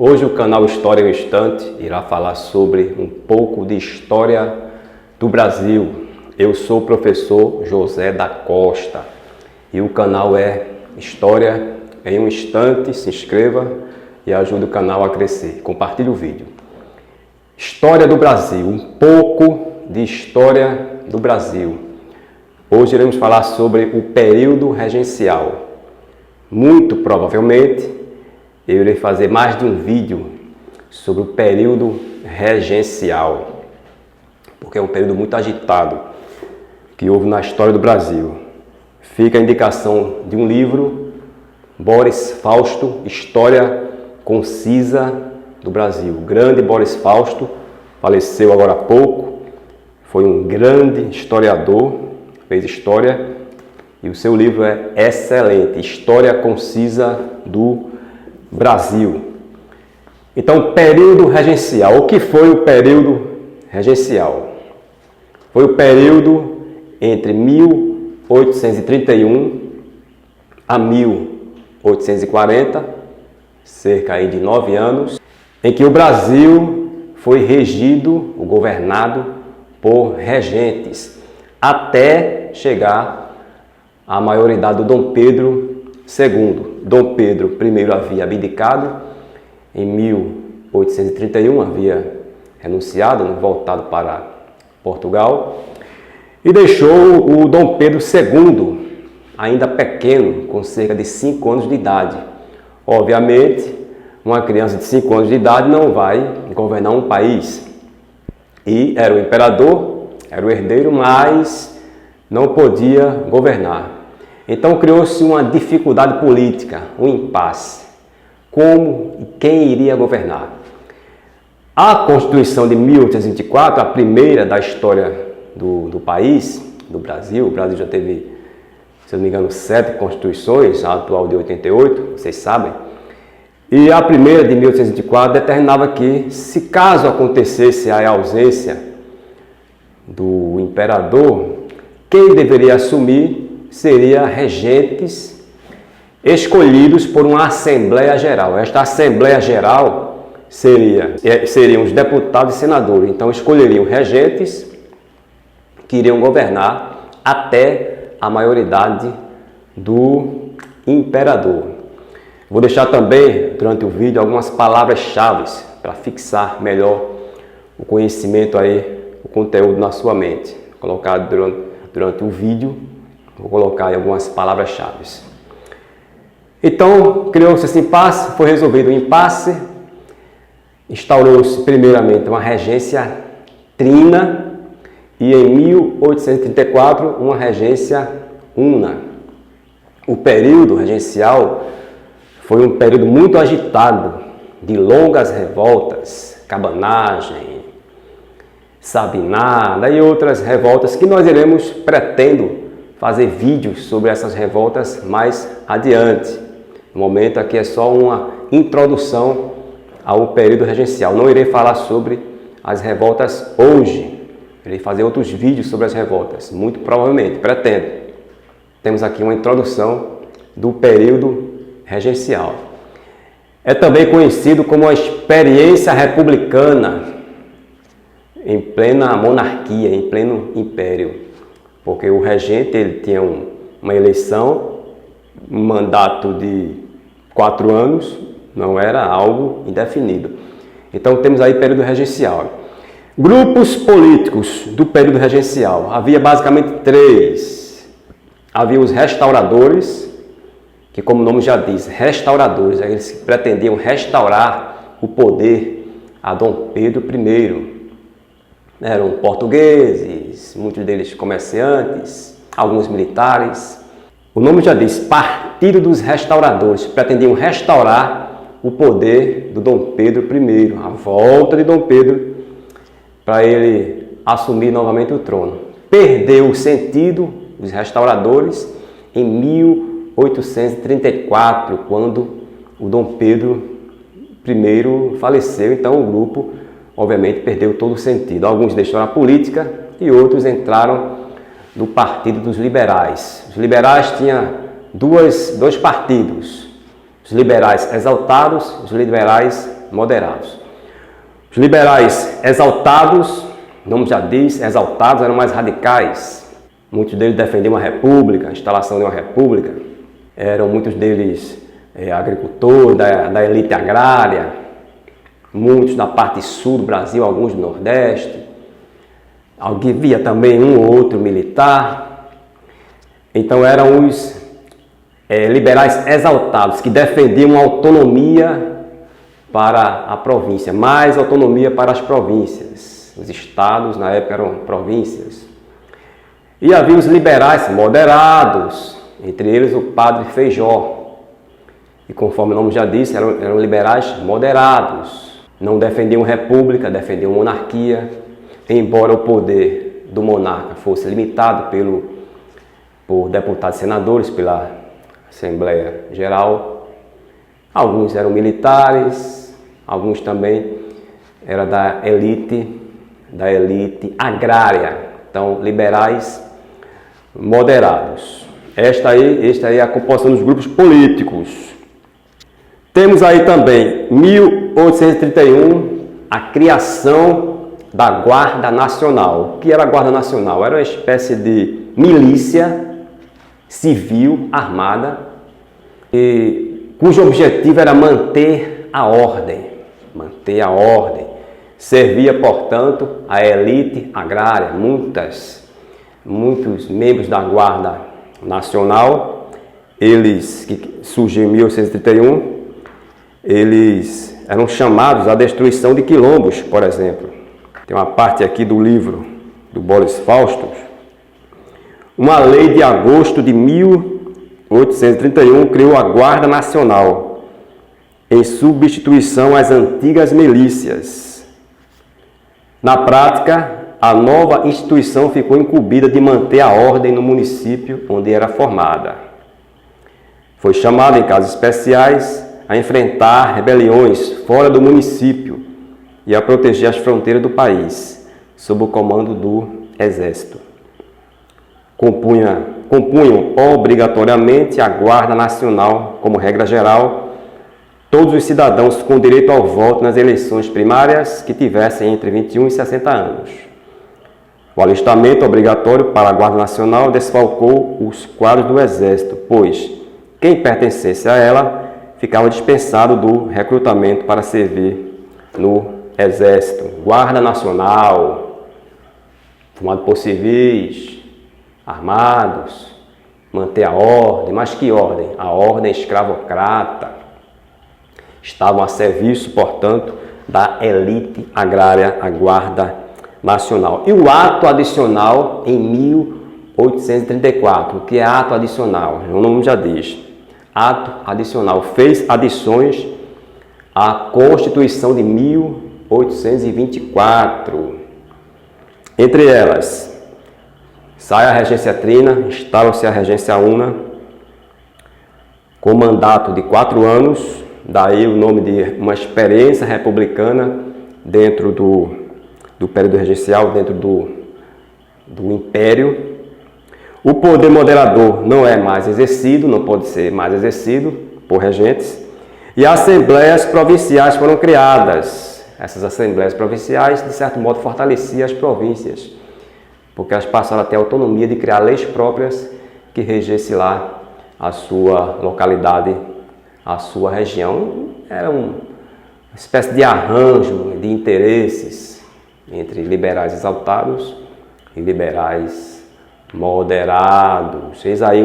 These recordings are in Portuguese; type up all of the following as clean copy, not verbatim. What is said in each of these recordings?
Hoje o canal História em um Instante irá falar sobre um pouco de história do Brasil. Eu sou o professor José da Costa e o canal é História em um Instante. Se inscreva e ajude o canal a crescer. Compartilhe o vídeo. História do Brasil, um pouco de história do Brasil. Hoje iremos falar sobre o período regencial. Muito provavelmente eu irei fazer mais de um vídeo sobre o período regencial, porque é um período muito agitado que houve na história do Brasil. Fica a indicação de um livro, Boris Fausto, História Concisa do Brasil. O grande Boris Fausto faleceu agora há pouco, foi um grande historiador, fez história, e o seu livro é excelente, História Concisa do Brasil. Então, período regencial. O que foi o período regencial? Foi o período entre 1831 a 1840, cerca aí de 9 anos, em que o Brasil foi regido, ou governado, por regentes, até chegar à maioridade do Dom Pedro II. Dom Pedro I havia abdicado, em 1831 havia renunciado, voltado para Portugal, e deixou o Dom Pedro II, ainda pequeno, com cerca de 5 anos de idade. Obviamente, uma criança de 5 anos de idade não vai governar um país. E era o imperador, era o herdeiro, mas não podia governar. Então criou-se uma dificuldade política, um impasse. Como e quem iria governar? A Constituição de 1824, a primeira da história do país, do Brasil, o Brasil já teve, se não me engano, 7 constituições, a atual de 88, vocês sabem. E a primeira de 1824 determinava que, se caso acontecesse a ausência do imperador, quem deveria assumir seria regentes escolhidos por uma Assembleia Geral. Esta Assembleia Geral seriam os deputados e senadores. Então escolheriam regentes que iriam governar até a maioridade do imperador. Vou deixar também, durante o vídeo, algumas palavras-chave para fixar melhor o conhecimento aí, o conteúdo na sua mente. Colocado durante o vídeo, vou colocar aí algumas palavras-chave. Então, criou-se esse impasse, foi resolvido o impasse, instaurou-se primeiramente uma regência trina e em 1834 uma regência una. O período regencial foi um período muito agitado, de longas revoltas, cabanagem, sabinada e outras revoltas que nós pretendo fazer vídeos sobre essas revoltas mais adiante. No momento aqui é só uma introdução ao período regencial. Não irei falar sobre as revoltas hoje. Irei fazer outros vídeos sobre as revoltas, muito provavelmente, pretendo. Temos aqui uma introdução do período regencial. É também conhecido como a experiência republicana em plena monarquia, em pleno império. Porque o regente ele tinha uma eleição, um mandato de 4 anos, não era algo indefinido. Então temos aí período regencial. Grupos políticos do período regencial. Havia basicamente 3. Havia os restauradores, que como o nome já diz, restauradores. Eles pretendiam restaurar o poder a Dom Pedro I. Eram portugueses, muitos deles comerciantes, alguns militares. O nome já diz, Partido dos Restauradores. Pretendiam restaurar o poder do Dom Pedro I, a volta de Dom Pedro, para ele assumir novamente o trono. Perdeu o sentido, os restauradores, em 1834, quando o Dom Pedro I faleceu. Então o grupo, obviamente, perdeu todo o sentido. Alguns deixaram a política e outros entraram no Partido dos Liberais. Os liberais tinham dois partidos. Os liberais exaltados, os liberais moderados. Os liberais exaltados, o nome já diz, exaltados, eram mais radicais. Muitos deles defendiam a república, a instalação de uma república. Eram muitos deles agricultores, da elite agrária, muitos da parte sul do Brasil, alguns do Nordeste. Havia também um ou outro militar. Então eram os liberais exaltados, que defendiam autonomia para a província, mais autonomia para as províncias. Os estados na época eram províncias. E havia os liberais moderados, entre eles o padre Feijó. E conforme o nome já disse, eram liberais moderados. Não defendiam república, defendiam monarquia, embora o poder do monarca fosse limitado por deputados e senadores, pela Assembleia Geral. Alguns eram militares, alguns também eram da elite agrária. Então, liberais moderados. Esta aí é a composição dos grupos políticos. Temos aí também, 1831, a criação da Guarda Nacional. O que era a Guarda Nacional? Era uma espécie de milícia civil armada, cujo objetivo era manter a ordem. Servia, portanto, a elite agrária. Muitos membros da Guarda Nacional, eles que surgiu em 1831, eles eram chamados à destruição de quilombos, por exemplo. Tem uma parte aqui do livro do Boris Fausto. Uma lei de agosto de 1831 criou a Guarda Nacional, em substituição às antigas milícias. Na prática, a nova instituição ficou incumbida de manter a ordem no município onde era formada. Foi chamada, em casos especiais, a enfrentar rebeliões fora do município e a proteger as fronteiras do país, sob o comando do Exército. Compunham obrigatoriamente a Guarda Nacional, como regra geral, todos os cidadãos com direito ao voto nas eleições primárias que tivessem entre 21 e 60 anos. O alistamento obrigatório para a Guarda Nacional desfalcou os quadros do Exército, pois quem pertencesse a ela ficava dispensado do recrutamento para servir no Exército. Guarda Nacional, formado por civis, armados, manter a ordem. Mas que ordem? A ordem escravocrata. Estavam a serviço, portanto, da elite agrária, a Guarda Nacional. E o ato adicional em 1834. O que é ato adicional? O nome já diz. Ato adicional. Fez adições à Constituição de 1824. Entre elas, sai a regência trina, instala-se a regência una, com mandato de 4 anos, daí o nome de uma experiência republicana dentro do período regencial, dentro do Império. O poder moderador não é mais exercido, não pode ser mais exercido por regentes. E assembleias provinciais foram criadas. Essas assembleias provinciais, de certo modo, fortaleciam as províncias, porque elas passaram a ter autonomia de criar leis próprias que regesse lá a sua localidade, a sua região. Era uma espécie de arranjo de interesses entre liberais exaltados e liberais moderados. Eis aí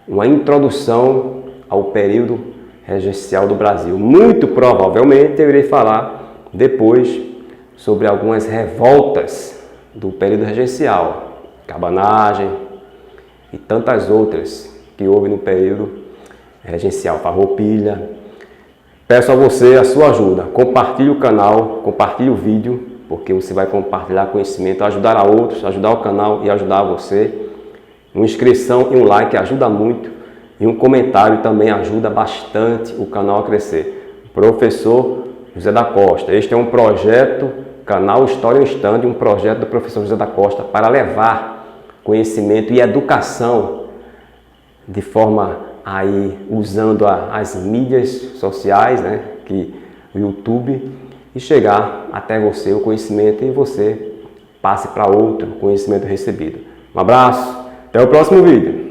uma introdução ao período regencial do Brasil. Muito provavelmente eu irei falar depois sobre algumas revoltas do período regencial, cabanagem e tantas outras que houve no período regencial, farroupilha. Peço a você a sua ajuda. Compartilhe o canal, compartilhe o vídeo, porque você vai compartilhar conhecimento, ajudar a outros, ajudar o canal e ajudar você. Uma inscrição e um like ajuda muito, e um comentário também ajuda bastante o canal a crescer. Professor José da Costa, este é um projeto, canal História em Stand, um projeto do professor José da Costa para levar conhecimento e educação de forma aí usando as mídias sociais, né, que o YouTube e chegar até você o conhecimento e você passe para outro conhecimento recebido. Um abraço, até o próximo vídeo.